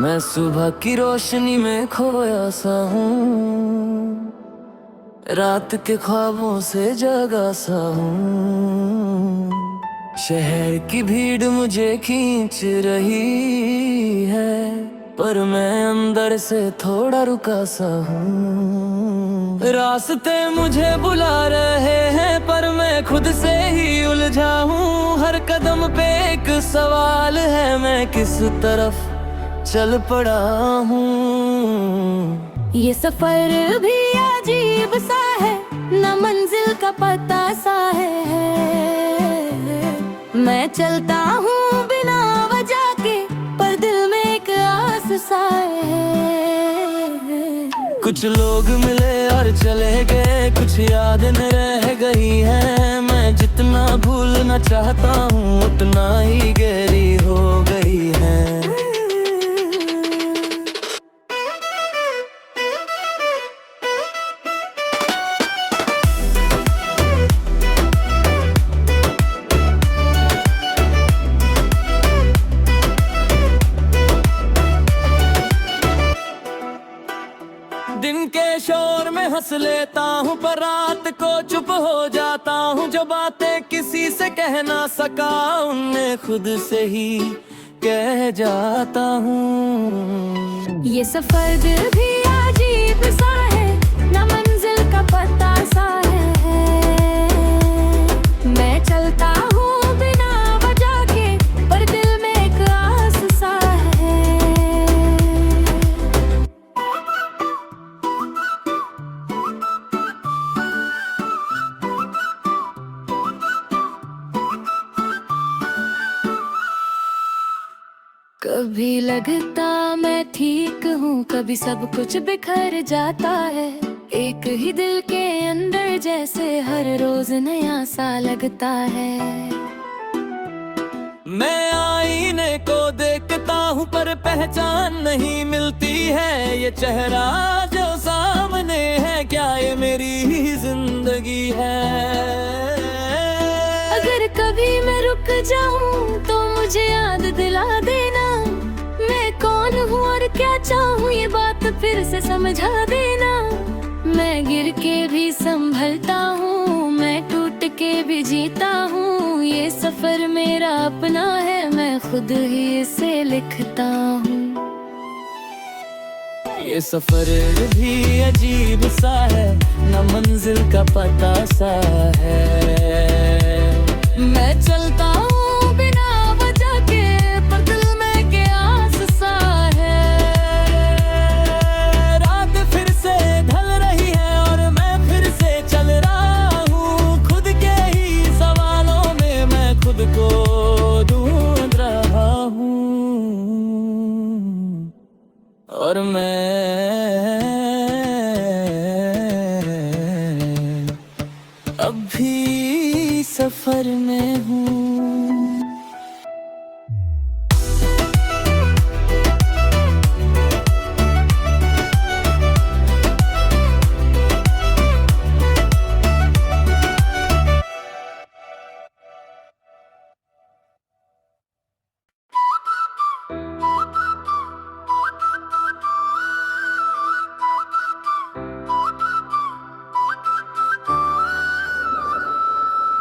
मैं सुबह की रोशनी में खोया सा हूँ, रात के ख्वाबों से जगा सा हूँ। शहर की भीड़ मुझे खींच रही है, पर मैं अंदर से थोड़ा रुका सा हूँ। रास्ते मुझे बुला रहे हैं, पर मैं खुद से ही उलझा हूँ। हर कदम पे एक सवाल है, मैं किस तरफ चल पड़ा हूँ। ये सफर भी अजीब सा है, न मंजिल का पता सा है। मैं चलता हूँ बिना वजह के, पर दिल में एक आस सा है। कुछ लोग मिले और चले गए, कुछ यादें रह गई हैं। मैं जितना भूलना चाहता हूँ, उतना ही गहरी हो गई है। दिन के शोर में हंस लेता हूँ, पर रात को चुप हो जाता हूँ। जो बातें किसी से कह ना सका, उन्हें खुद से ही कह जाता हूँ। ये सफर भी अजीब सा है, न मंजिल का पता सा है। मैं चलता हूँ बिना वजह के, पर दिल में एक आस सा है। कभी लगता मैं ठीक हूँ, कभी सब कुछ बिखर जाता है। एक ही दिल के अंदर जैसे हर रोज नया सा लगता है। मैं आईने को देखता हूँ, पर पहचान नहीं मिलती है। ये चेहरा जो सामने है, क्या ये मेरी ही जिंदगी है? अगर कभी मैं रुक जाऊं तो मुझे याद दिला देना, मैं कौन हूँ और क्या चाहूँ, ये बात फिर से समझा देना। मैं गिर के भी संभलता हूँ, मैं टूट के भी जीता हूँ। ये सफर मेरा अपना है, मैं खुद ही इसे लिखता हूँ। ये सफर भी अजीब सा है, न मंजिल का पता सा है। मैं चलता हूँ बिना वजह के, पर दिल में के आस सा है। रात फिर से ढल रही है और मैं फिर से चल रहा हूँ। खुद के ही सवालों में मैं खुद को ढूंढ रहा हूँ। और मैं अब भी सफर में हूँ।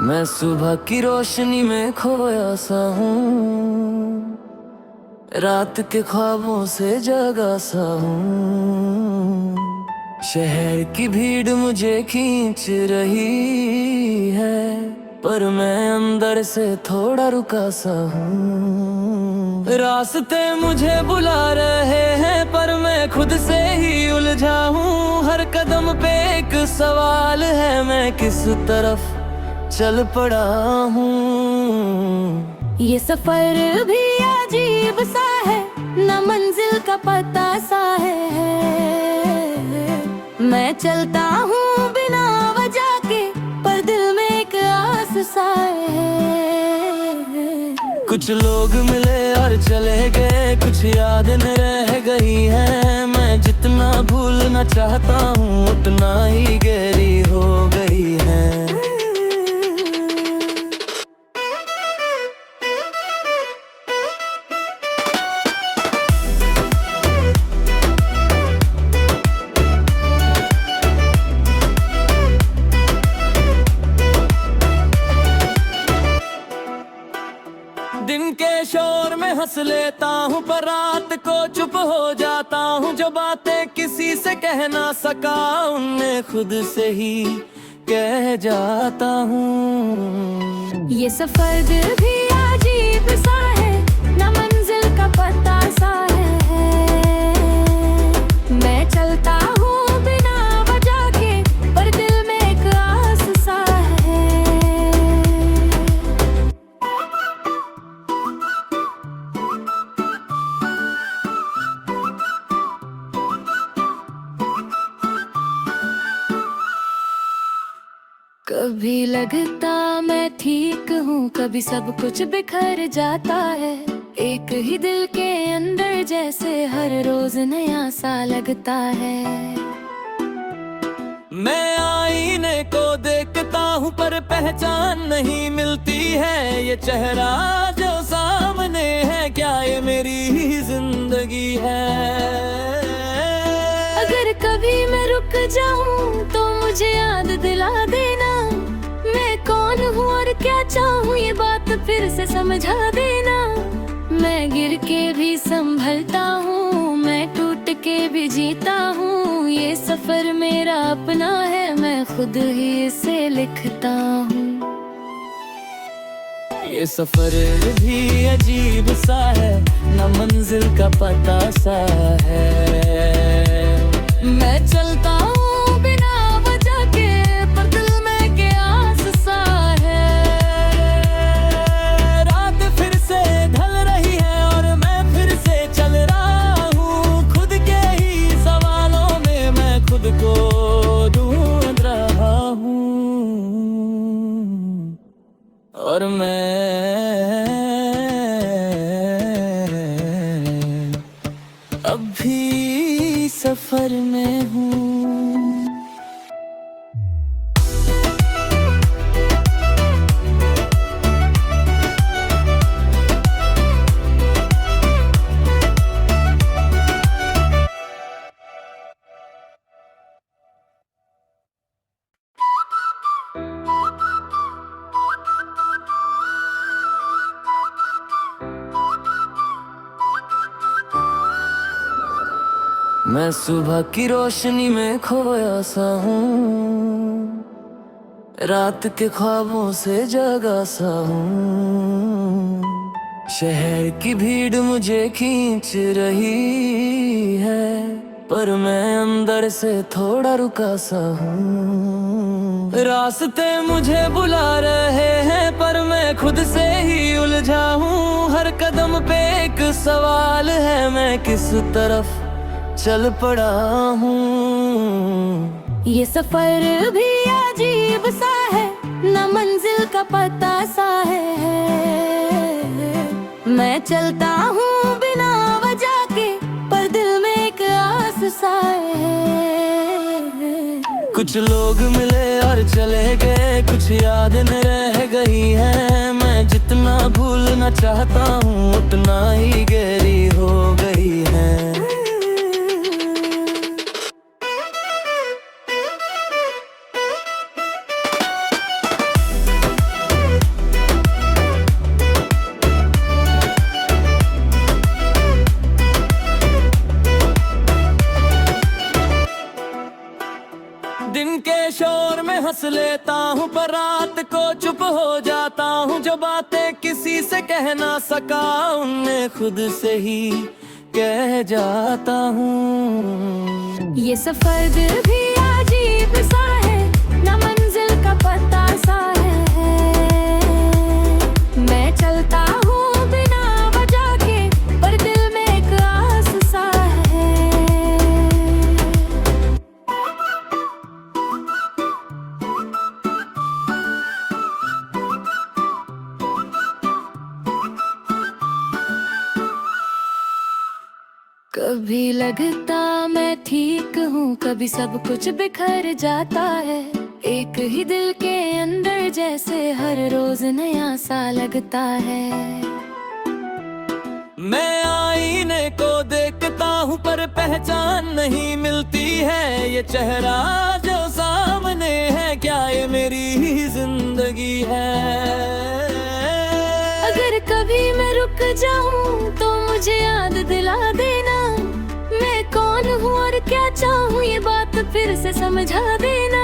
मैं सुबह की रोशनी में खोया सा हूँ, रात के ख्वाबों से जगा सा हूँ। शहर की भीड़ मुझे खींच रही है, पर मैं अंदर से थोड़ा रुका सा हूँ। रास्ते मुझे बुला रहे हैं, पर मैं खुद से ही उलझा हूँ। हर कदम पे एक सवाल है, मैं किस तरफ चल पड़ा हूँ। ये सफर भी अजीब सा है, न मंजिल का पता सा है। मैं चलता हूँ बिना वजह के, पर दिल में एक आस सा है। कुछ लोग मिले और चले गए, कुछ यादें रह गई हैं। मैं जितना भूलना चाहता हूँ, उतना ही गहरी हो गई है। हंस लेता हूँ पर रात को चुप हो जाता हूँ। जो बातें किसी से कह ना सका उन्हें खुद से ही कह जाता हूँ। ये सफर दिल भी अजीब सा है, ना मंजिल का पता सा है। मैं चलता हूँ बिना वजह के, पर दिल में एक आस सा है। कभी लगता मैं ठीक हूँ, कभी सब कुछ बिखर जाता है। एक ही दिल के अंदर जैसे हर रोज नया सा लगता है। मैं आईने को देखता हूँ पर पहचान नहीं मिलती है। ये चेहरा जो सामने है, क्या ये मेरी ही जिंदगी है? अगर कभी मैं रुक जाऊं तो मुझे याद दिला देना, मैं कौन हूँ और क्या चाहूँ ये बात फिर से समझा देना। मैं गिर के भी संभलता हूँ, मैं टूट के भी जीता हूँ। ये सफर मेरा अपना है, मैं खुद ही इसे लिखता हूँ। ये सफर भी अजीब सा है, ना मंजिल का पता सा है। मैं चलता हूँ बिना वजह के, पर दिल में के आस सा है। रात फिर से ढल रही है और मैं फिर से चल रहा हूँ। खुद के ही सवालों में मैं खुद को ढूंढ रहा हूँ। और मैं अभी सफर में हूँ। मैं सुबह की रोशनी में खोया सा हूँ, रात के ख्वाबों से जगा सा हूँ। शहर की भीड़ मुझे खींच रही है, पर मैं अंदर से थोड़ा रुका सा हूँ। रास्ते मुझे बुला रहे हैं पर मैं खुद से ही उलझा हूँ। हर कदम पे एक सवाल है, मैं किस तरफ चल पड़ा हूँ। ये सफर भी अजीब सा है, ना मंजिल का पता सा है। मैं चलता हूँ बिना वजह के, पर दिल में एक आस सा है। कुछ लोग मिले और चले गए, कुछ यादें रह गई हैं। मैं जितना भूलना चाहता हूँ उतना ही गहरी हो गई है। दिन के शोर में हंस लेता हूँ पर रात को चुप हो जाता हूँ। जो बातें किसी से कह ना सका उन्हें खुद से ही कह जाता हूँ। ये सफर दिल भी अजीब सा है, ना मंजिल का पता सा है। मैं चलता हूँ बिना वजह के, पर दिल में एक आस सा है। कभी लगता मैं ठीक हूँ, कभी सब कुछ बिखर जाता है। एक ही दिल के अंदर जैसे हर रोज नया सा लगता है। मैं आईने को देखता हूँ पर पहचान नहीं मिलती है। ये चेहरा जो सामने है, क्या ये मेरी ही जिंदगी है? अगर अगर कभी मैं रुक जाऊं तो मुझे याद दिला देना, मैं कौन हूँ और क्या चाहूँ ये बात फिर से समझा देना।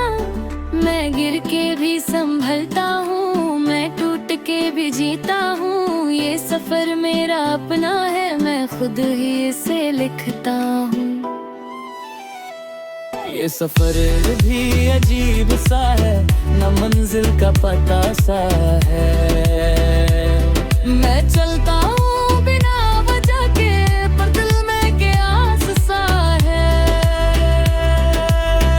मैं गिर के भी संभलता हूँ, मैं टूट के भी जीता हूँ, ये सफर मेरा अपना है, मैं खुद ही इसे लिखता हूँ। ये सफर भी अजीब सा है, न मंजिल का पता सा है। मैं चलता हूँ बिना वजह के, पर दिल में क्या सा है।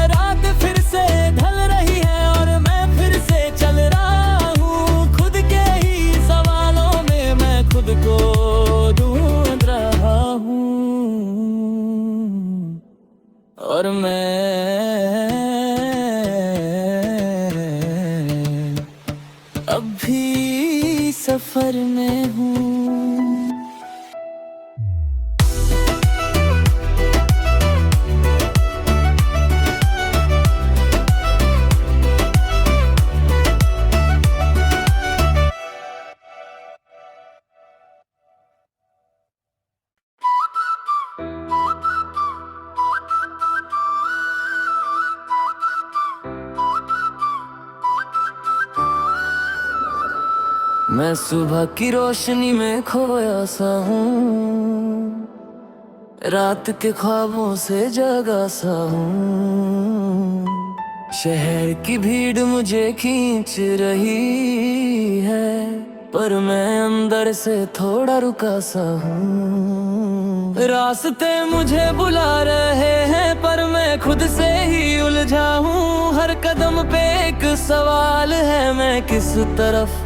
रात फिर से ढल रही है और मैं फिर से चल रहा हूँ, खुद के ही सवालों में मैं खुद को ढूंढ रहा हूँ। और मैं अभी सफर में हूँ। मैं सुबह की रोशनी में खोया सा हूँ, रात के ख्वाबों से जगा सा हूँ। शहर की भीड़ मुझे खींच रही है, पर मैं अंदर से थोड़ा रुका सा हूँ। रास्ते मुझे बुला रहे हैं, पर मैं खुद से ही उलझा हूँ। हर कदम पे एक सवाल है, मैं किस तरफ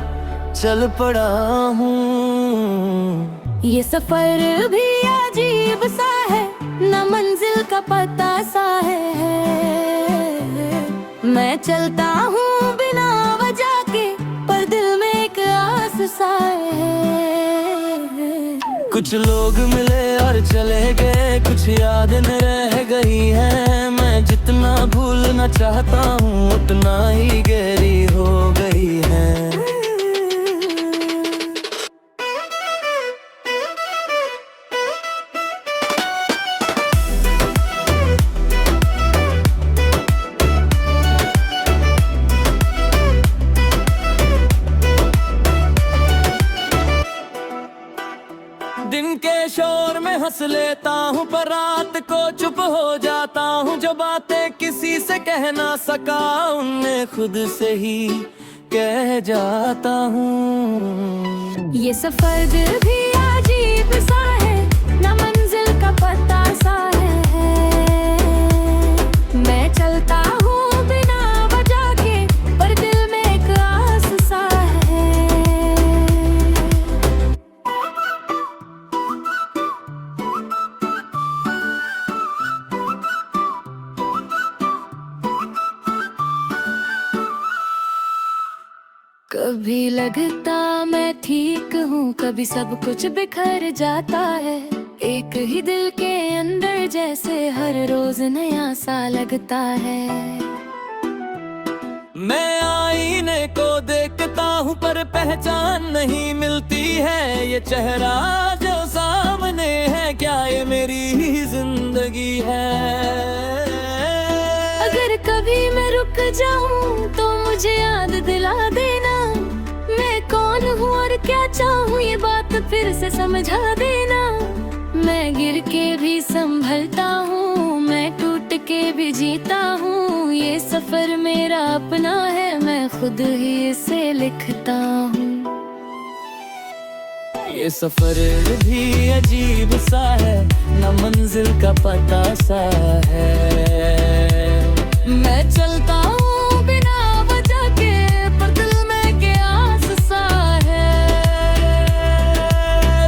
चल पड़ा हूँ। ये सफर भी अजीब सा है, न मंजिल का पता सा है। मैं चलता हूँ बिना वजह के, पर दिल में एक आस सा है। कुछ लोग मिले और चले गए, कुछ यादें रह गई हैं। मैं जितना भूलना चाहता हूँ उतना ही गहरी हो गई है। दिन के शोर में हंस लेता हूँ, पर रात को चुप हो जाता हूँ। जो बातें किसी से कह ना सका, उन्हें खुद से ही कह जाता हूँ। ये सफर भी अजीब सा है, न मंजिल का पता सा है। मैं चलता हूँ बिना वजह के, पर दिल में एक आस सा है। कभी लगता मैं ठीक हूँ, कभी सब कुछ बिखर जाता है। एक ही दिल के अंदर जैसे हर रोज नया सा लगता है। मैं आईने को देखता हूँ, पर पहचान नहीं मिलती है। ये चेहरा जो सामने है, क्या ये मेरी ही जिंदगी है। अगर कभी मैं रुक जाऊं तो मुझे याद दिला देना, मैं कौन हूँ और क्या चाहूँ ये बात फिर से समझा देना। मैं गिर के भी संभलता हूँ, मैं टूट के भी जीता हूँ, ये सफर मेरा अपना है, मैं खुद ही इसे लिखता हूँ। ये सफर भी अजीब सा है, न मंजिल का पता सा है। मैं चलता हूँ बिना वजह के, पर दिल में क्या सा है।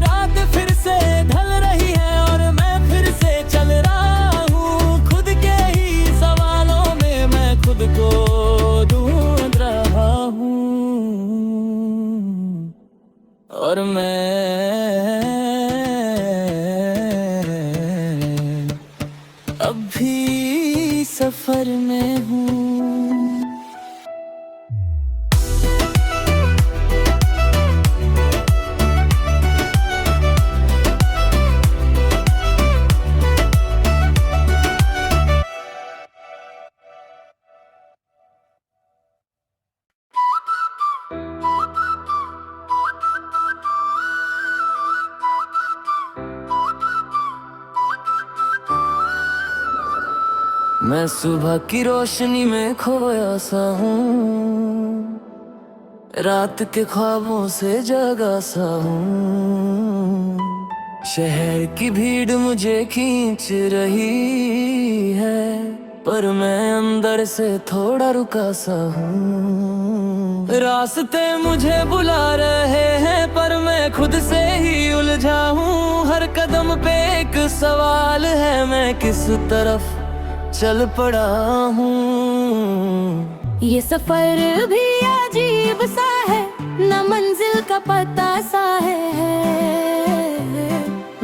रात फिर से ढल रही है और मैं फिर से चल रहा हूँ। खुद के ही सवालों में मैं खुद को ढूंढ रहा हूँ। और मैं अभी सफर में हूँ। मैं सुबह की रोशनी में खोया सा हूँ, रात के ख्वाबों से जगा सा हूँ। शहर की भीड़ मुझे खींच रही है, पर मैं अंदर से थोड़ा रुका सा हूँ। रास्ते मुझे बुला रहे हैं, पर मैं खुद से ही उलझा हूँ। हर कदम पे एक सवाल है, मैं किस तरफ चल पड़ा हूँ। ये सफर भी अजीब सा है, न मंजिल का पता सा है।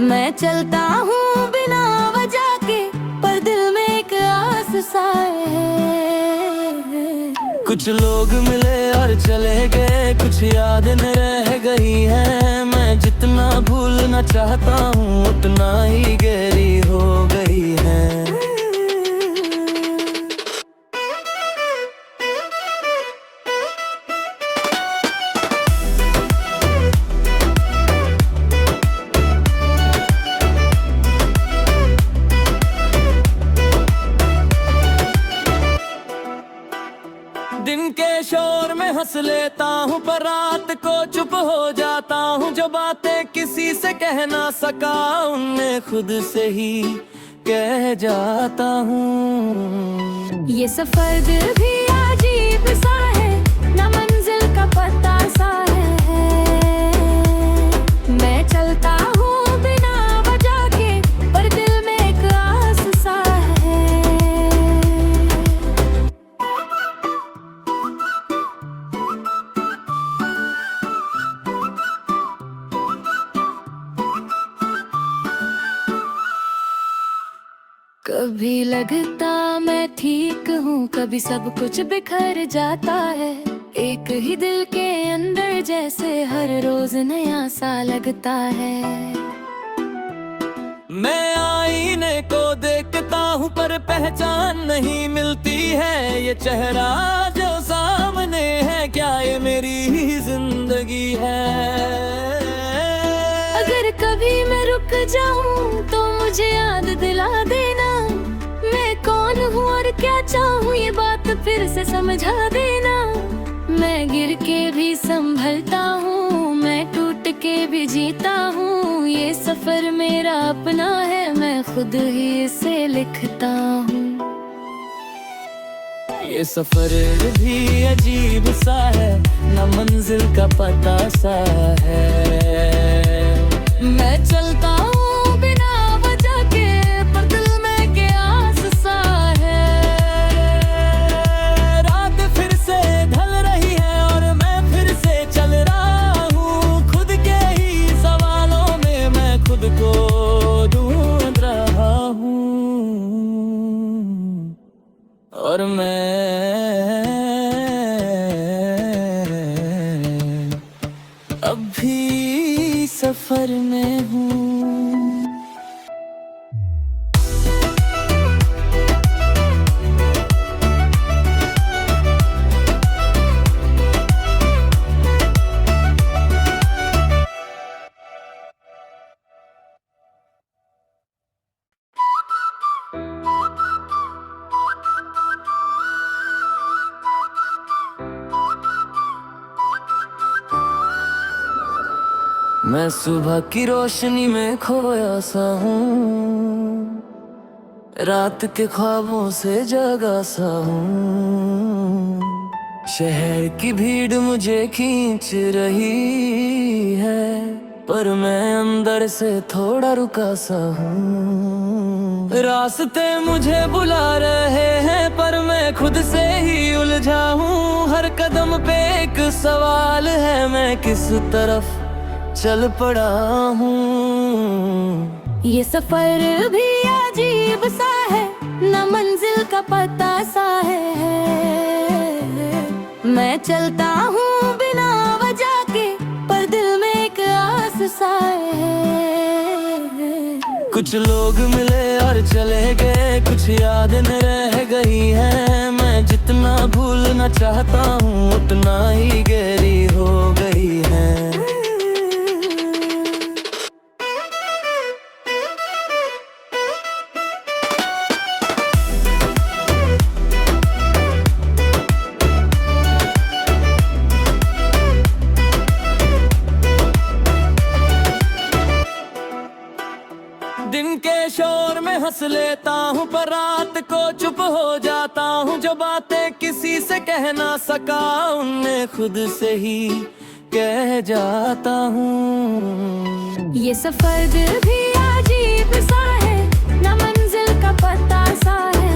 मैं चलता हूँ बिना वजह के, पर दिल में एक आस सा है। कुछ लोग मिले और चले गए, कुछ यादें रह गई हैं। मैं जितना भूलना चाहता हूँ, उतना ही गहरी हो गई है। दिन के शोर में हंस लेता हूँ, पर रात को चुप हो जाता हूँ। जो बातें किसी से कह ना सका, उन्हें खुद से ही कह जाता हूँ। ये सफर भी अजीब सा है, न मंजिल का पता सा है। मैं चलता हूँ बिना वजह के, पर दिल में एक आस सा है। कभी लगता मैं ठीक हूँ, कभी सब कुछ बिखर जाता है। एक ही दिल के अंदर जैसे हर रोज नया सा लगता है। मैं आईने को देखता हूँ, पर पहचान नहीं मिलती है। ये चेहरा जो सामने है, क्या ये मेरी ही जिंदगी है? अगर कभी मैं रुक जाऊं तो मुझे याद दिला देना, मैं कौन हूँ और क्या चाहूँ, ये बात फिर से समझा देना। मैं गिर के भी संभलता हूँ, मैं टूट के भी जीता हूँ। ये सफर मेरा अपना है, मैं खुद ही इसे लिखता हूँ। ये सफर भी अजीब सा है, न मंजिल का पता सा है। मैं चलता हूँ बिना वजह के, पर दिल में के आस सा है। रात फिर से ढल रही है और मैं फिर से चल रहा हूँ। खुद के ही सवालों में मैं खुद को ढूंढ रहा हूँ। और मैं अभी सफर में हूँ। मैं सुबह की रोशनी में खोया सा हूँ, रात के ख्वाबों से जगा सा हूँ। शहर की भीड़ मुझे खींच रही है, पर मैं अंदर से थोड़ा रुका सा हूँ। रास्ते मुझे बुला रहे हैं, पर मैं खुद से ही उलझा हूँ। हर कदम पे एक सवाल है, मैं किस तरफ चल पड़ा हूँ। ये सफर भी अजीब सा है, न मंजिल का पता सा है। मैं चलता हूँ बिना वजह के, पर दिल में एक आस सा है। कुछ लोग मिले और चले गए, कुछ यादें रह गई हैं। मैं जितना भूलना चाहता हूँ, उतना ही गहरी हो गई है। हंस लेता हूँ पर रात को चुप हो जाता हूँ। जो बातें किसी से कह ना सका उन्हें खुद से ही कह जाता हूँ। ये सफर भी अजीब सा है, ना मंजिल का पता सा है।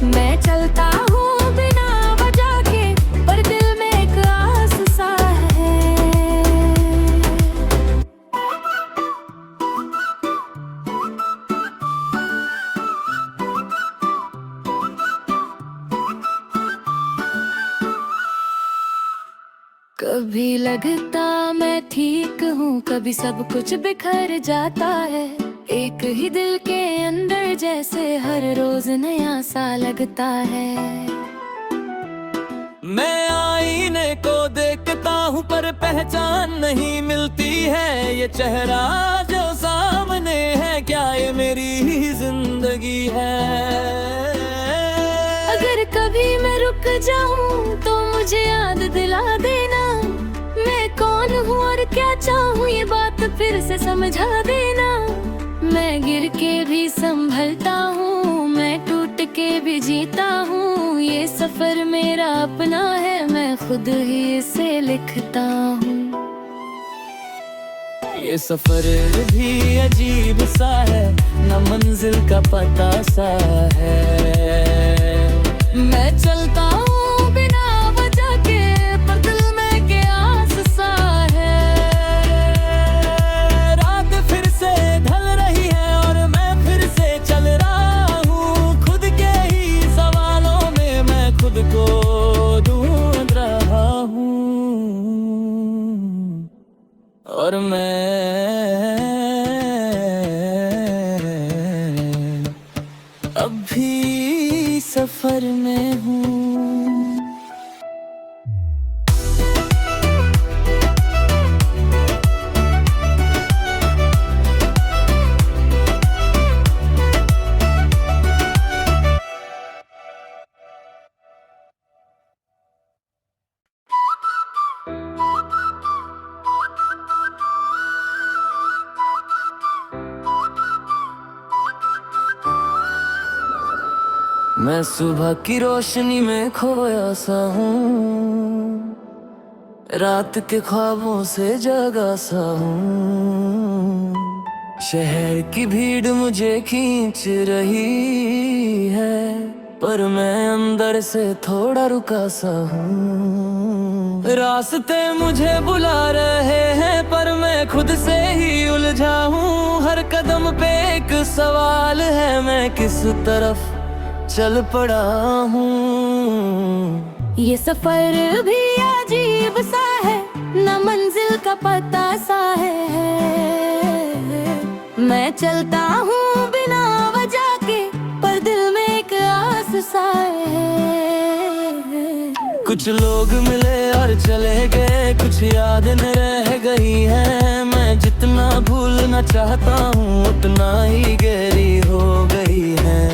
मैं चलता हूँ बिना वजह के, पर दिल में एक आस सा है। कभी लगता मैं ठीक हूँ, कभी सब कुछ बिखर जाता है। एक ही दिल के अंदर जैसे हर रोज नया सा लगता है। मैं आईने को देखता हूँ पर पहचान नहीं मिलती है। ये चेहरा जो सामने है, क्या ये मेरी ही जिंदगी है? अगर कभी मैं रुक जाऊं तो मुझे याद दिला देना, मैं कौन हूँ और क्या चाहूँ ये बात फिर से समझा देना। मैं गिर के भी संभलता हूँ, मैं टूट के भी जीता हूँ। ये सफर मेरा अपना है, मैं खुद ही इसे लिखता हूँ। ये सफर भी अजीब सा है, ना मंजिल का पता सा है। मैं चलता हूँ बिना वजह के, पर दिल में के आस सा है। रात फिर से ढल रही है और मैं फिर से चल रहा हूँ। खुद के ही सवालों में मैं खुद को ढूंढ रहा हूँ। और मैं अभी सफर में हूँ। मैं सुबह की रोशनी में खोया सा हूँ, रात के ख्वाबों से जगा सा हूँ। शहर की भीड़ मुझे खींच रही है, पर मैं अंदर से थोड़ा रुका सा हूँ। रास्ते मुझे बुला रहे हैं पर मैं खुद से ही उलझा हूँ। हर कदम पे एक सवाल है, मैं किस तरफ चल पड़ा हूँ। ये सफर भी अजीब सा है, ना मंजिल का पता सा है। मैं चलता हूँ बिना वजह के, पर दिल में एक आस सा है। कुछ लोग मिले और चले गए, कुछ यादें रह गई हैं। मैं जितना भूलना चाहता हूँ उतना ही गहरी हो गई है।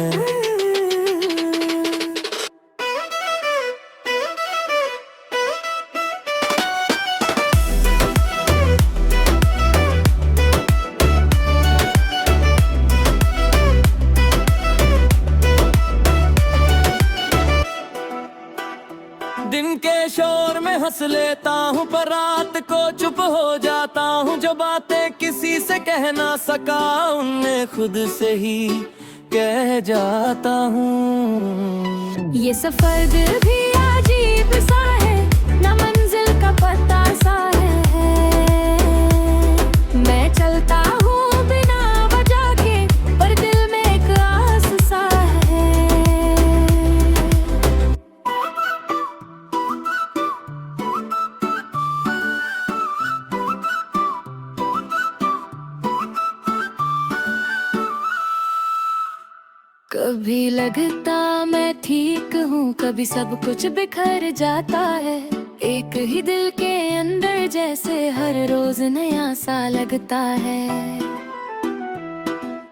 दिन के शोर में हंस लेता हूँ पर रात को चुप हो जाता हूँ। जो बातें किसी से कह ना सका उन्हें खुद से ही कह जाता हूँ। ये सफर भी अजीब सा है, ना मंजिल का पता सा है। मैं चलता हूँ बिना वजह के, पर दिल में एक आस सा है। कभी लगता मैं ठीक हूँ, कभी सब कुछ बिखर जाता है। एक ही दिल के अंदर जैसे हर रोज नया सा लगता है।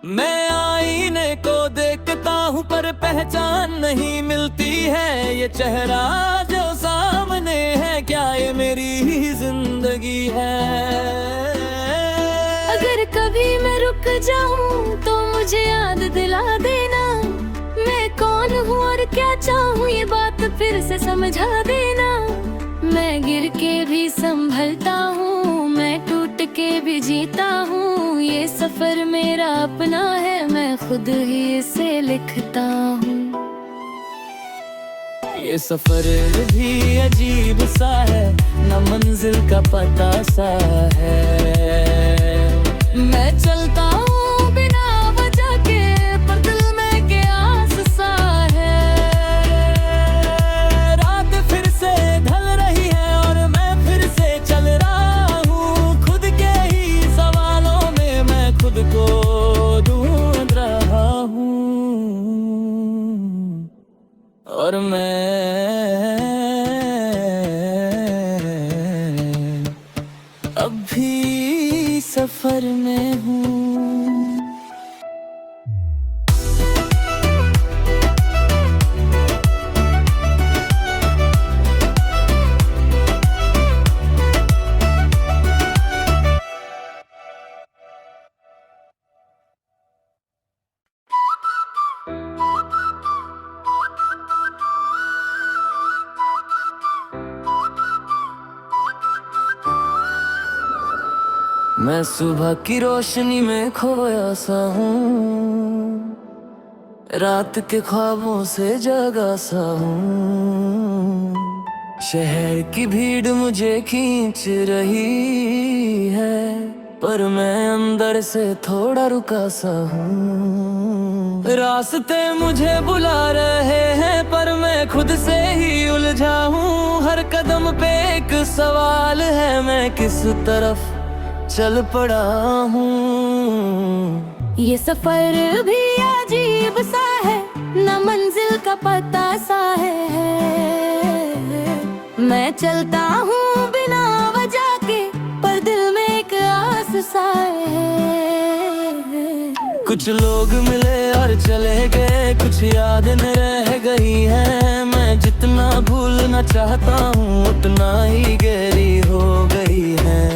मैं आईने को देखता हूँ पर पहचान नहीं मिलती है। ये चेहरा जो सामने है, क्या ये मेरी ही जिंदगी है? अगर अगर कभी मैं रुक जाऊं तो मुझे याद दिला देना, मैं कौन हूँ और क्या चाहूँ ये बात फिर से समझा देना। मैं गिर के भी संभलता हूँ, मैं टूट के भी जीता हूँ, ये सफर मेरा अपना है, मैं खुद ही इसे लिखता हूँ। ये सफर भी अजीब सा है, न मंजिल का पता सा है। मैं चलता हूँ बिना वजह के, पर दिल में क्या सा है। रात फिर से ढल रही है और मैं फिर से चल रहा हूँ, खुद के ही सवालों में मैं खुद को ढूंढ रहा हूँ। और मैं अब भी सफर में हूँ। मैं सुबह की रोशनी में खोया सा हूँ, रात के ख्वाबों से जगा सा हूँ। शहर की भीड़ मुझे खींच रही है, पर मैं अंदर से थोड़ा रुका सा हूँ। रास्ते मुझे बुला रहे हैं, पर मैं खुद से ही उलझा हूँ। हर कदम पे एक सवाल है, मैं किस तरफ चल पड़ा हूँ। ये सफर भी अजीब सा है, न मंजिल का पता सा है। मैं चलता हूँ बिना वजह के, पर दिल में एक आस सा है। कुछ लोग मिले और चले गए, कुछ यादें रह गई हैं। मैं जितना भूलना चाहता हूँ उतना ही गहरी हो गई है।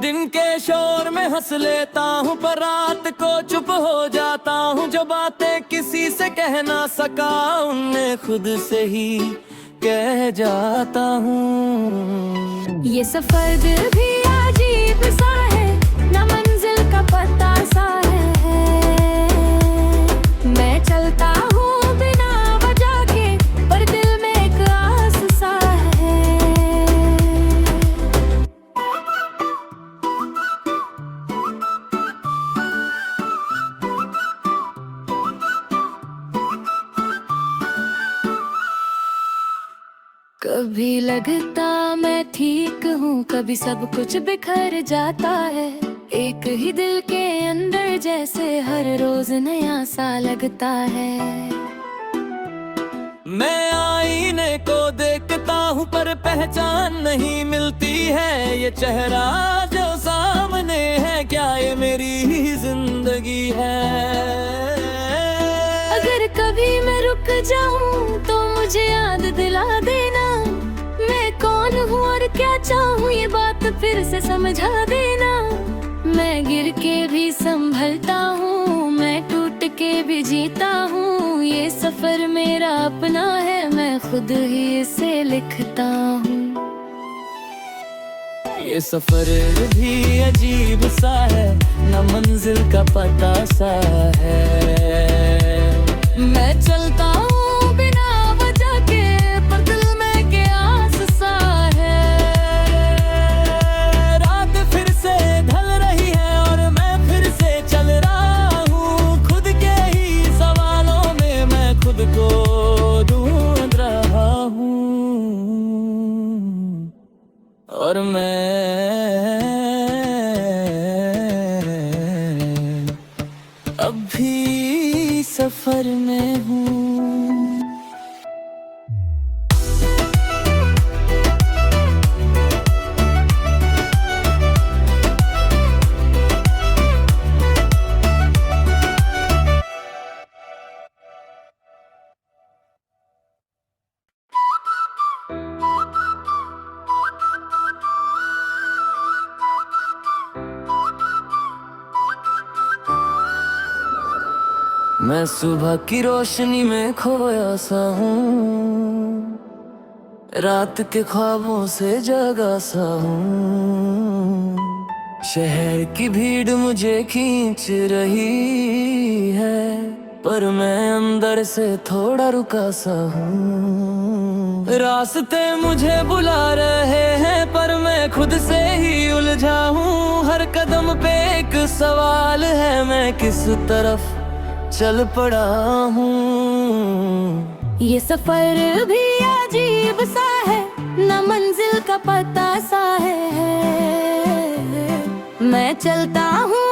दिन के शोर में हंस लेता हूँ, पर रात को चुप हो जाता हूँ। जो बातें किसी से कह ना सका, उन्हें खुद से ही कह जाता हूँ। ये सफर भी अजीब सा है, न मंजिल का पता सा है। मैं चलता हूँ बिना वजह के, पर दिल में एक आस सा है। कभी लगता मैं ठीक हूँ, कभी सब कुछ बिखर जाता है। एक ही दिल के अंदर जैसे हर रोज नया सा लगता है। मैं आईने को देखता हूँ, पर पहचान नहीं मिलती है। ये चेहरा जो सामने है, क्या ये मेरी ही जिंदगी है। अगर कभी मैं रुक जाऊं तो मुझे याद दिला देना, मैं कौन हूँ और क्या चाहूँ ये बात फिर से समझा देना। मैं गिर के भी संभलता हूँ, मैं टूट के भी जीता हूँ, ये सफर मेरा अपना है, मैं खुद ही इसे लिखता हूँ। ये सफर भी अजीब सा है, न मंजिल का पता सा है। मैं चलता हूँ बिना वजह के, पर दिल में क्या आस सा है। रात फिर से ढल रही है और मैं फिर से चल रहा हूँ। खुद के ही सवालों में मैं खुद को ढूंढ रहा हूँ। और मैं अब भी सफर में हूँ। मैं सुबह की रोशनी में खोया सा हूँ, रात के ख्वाबों से जगा सा हूँ। शहर की भीड़ मुझे खींच रही है, पर मैं अंदर से थोड़ा रुका सा हूँ। रास्ते मुझे बुला रहे हैं, पर मैं खुद से ही उलझा हूँ। हर कदम पे एक सवाल है, मैं किस तरफ चल पड़ा हूँ। ये सफर भी अजीब सा है, न मंजिल का पता सा है। मैं चलता हूँ